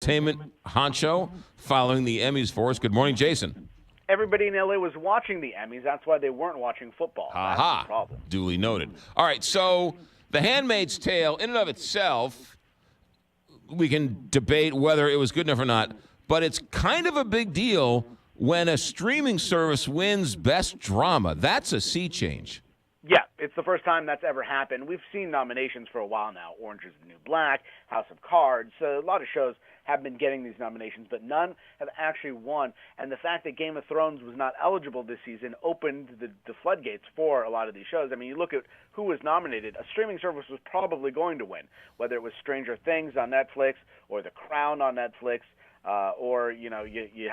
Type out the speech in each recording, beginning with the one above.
entertainment honcho following the Emmys for us. Good morning, Jason. Everybody in LA was watching the Emmys. That's why they weren't watching football. That's the problem. Duly noted. All right, so The Handmaid's Tale, in and of itself, we can debate whether it was good enough or not, but it's kind of a big deal when a streaming service wins Best Drama. That's a sea change. Yeah, it's the first time that's ever happened. We've seen nominations for a while now. Orange is the New Black, House of Cards. A lot of shows have been getting these nominations, but none have actually won. And the fact that Game of Thrones was not eligible this season opened the floodgates for a lot of these shows. I mean, you look at who was nominated. A streaming service was probably going to win, whether it was Stranger Things on Netflix or The Crown on Netflix, or, you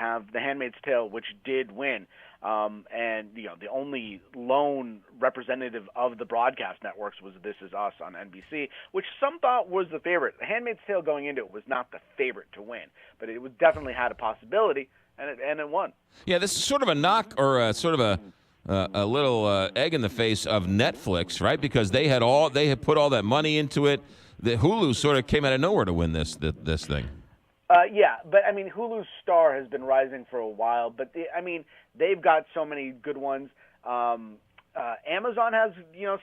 have The Handmaid's Tale, which did win. And, the only lone representative of the broadcast networks was This Is Us on NBC, which some thought was the favorite. The Handmaid's Tale going into it was not the favorite to win, but it was definitely had a possibility, and it won. Yeah, this is sort of a knock or sort of a little egg in the face of Netflix, right? Because they had put all that money into it. The Hulu sort of came out of nowhere to win this thing. Yeah, but I mean, Hulu's star has been rising for a while, but they've got so many good ones. Amazon has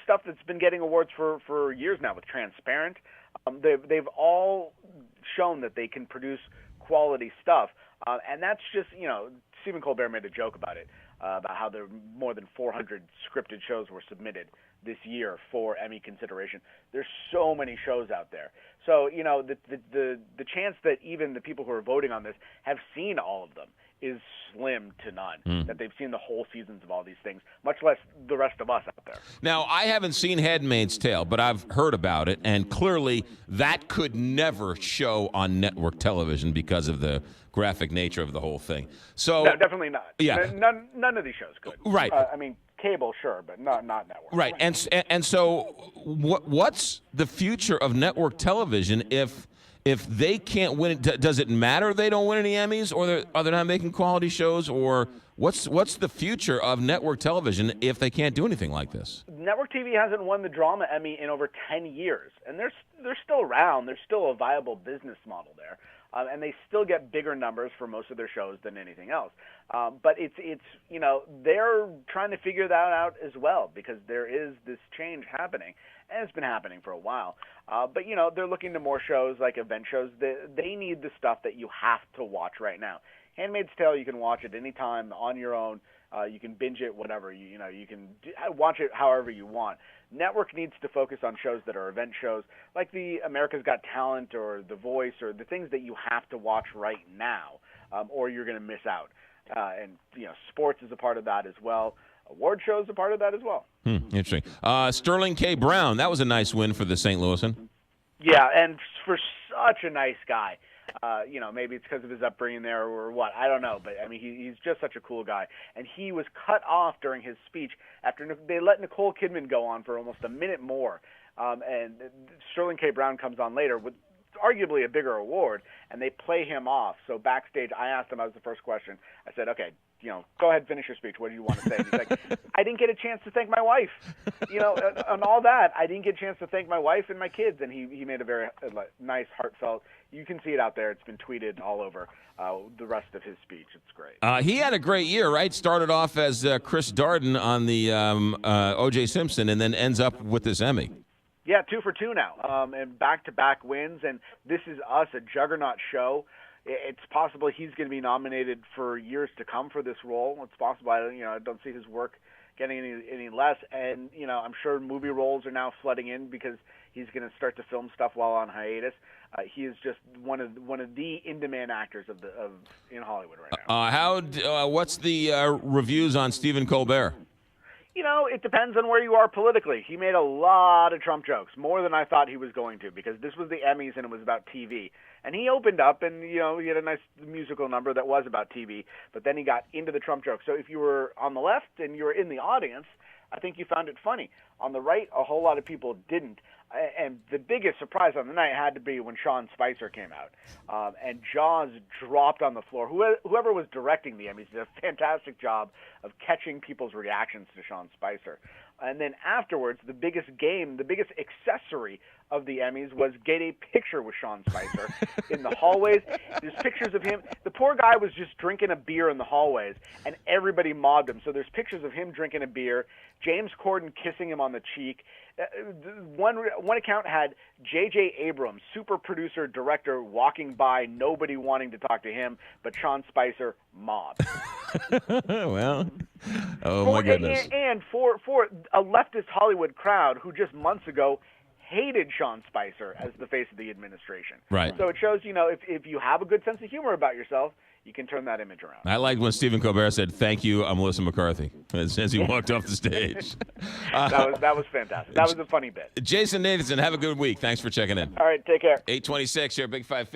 stuff that's been getting awards for years now with Transparent. They've all shown that they can produce quality stuff, and that's just Stephen Colbert made a joke about it, about how there more than 400 scripted shows were submitted this year for Emmy consideration. There's so many shows out there. So, the chance that even the people who are voting on this have seen all of them is slim to none, that they've seen the whole seasons of all these things, much less the rest of us out there. Now, I haven't seen Handmaid's Tale, but I've heard about it, and clearly that could never show on network television because of the graphic nature of the whole thing. So no, definitely not. Yeah. None of these shows could. Right. Cable, sure, but not network. Right, and so what's the future of network television if they can't win it? Does it matter they don't win any Emmys, or they're not making quality shows, or what's the future of network television if they can't do anything like this? Network TV hasn't won the Drama Emmy in over 10 years, and they're still around. There's still a viable business model there. And they still get bigger numbers for most of their shows than anything else. But it's they're trying to figure that out as well, because there is this change happening, and it's been happening for a while. But they're looking to more shows like event shows. They need the stuff that you have to watch right now. Handmaid's Tale, you can watch it anytime on your own. You can binge it, whatever. You can watch it however you want. Network needs to focus on shows that are event shows, like the America's Got Talent or The Voice, or the things that you have to watch right now, or you're going to miss out. And sports is a part of that as well. Award shows are a part of that as well. Interesting. Sterling K. Brown, that was a nice win for the St. Louisan. Yeah, and for such a nice guy. Maybe it's because of his upbringing there or what. I don't know. But, he's just such a cool guy. And he was cut off during his speech after they let Nicole Kidman go on for almost a minute more. And Sterling K. Brown comes on later with arguably a bigger award, and they play him off. So backstage, I asked him, that was the first question. I said, okay, go ahead, finish your speech. What do you want to say? And he's like, I didn't get a chance to thank my wife. On all that, I didn't get a chance to thank my wife and my kids. And he made a very nice, heartfelt. You can see it out there. It's been tweeted all over the rest of his speech. It's great. He had a great year, right? Started off as Chris Darden on the O.J. Simpson, and then ends up with this Emmy. Yeah, 2 for 2 now, and back-to-back wins. And This Is Us, a juggernaut show. It's possible he's going to be nominated for years to come for this role. It's possible. I don't see his work getting any less. And I'm sure movie roles are now flooding in because he's going to start to film stuff while on hiatus. He is just one of the in-demand actors in Hollywood right now. What's the reviews on Stephen Colbert? It depends on where you are politically. He made a lot of Trump jokes, more than I thought he was going to, because this was the Emmys and it was about TV. And he opened up and, he had a nice musical number that was about TV, but then he got into the Trump jokes. So if you were on the left and you were in the audience, I think you found it funny. On the right, a whole lot of people didn't. And the biggest surprise on the night had to be when Sean Spicer came out. And jaws dropped on the floor. Whoever was directing the Emmys did a fantastic job of catching people's reactions to Sean Spicer. And then afterwards, the biggest accessory of the Emmys was get a picture with Sean Spicer in the hallways. There's pictures of him. The poor guy was just drinking a beer in the hallways, and everybody mobbed him. So there's pictures of him drinking a beer, James Corden kissing him on the cheek. One account had J.J. Abrams, super producer, director, walking by, nobody wanting to talk to him, but Sean Spicer mobbed. Well, oh my goodness. And for a leftist Hollywood crowd who just months ago hated Sean Spicer as the face of the administration. Right. So it shows, if you have a good sense of humor about yourself, you can turn that image around. I liked when Stephen Colbert said, "Thank you, I'm Melissa McCarthy," as he walked off the stage. That was fantastic. That was a funny bit. Jason Nathanson, have a good week. Thanks for checking in. All right, take care. 826 here, Big 550.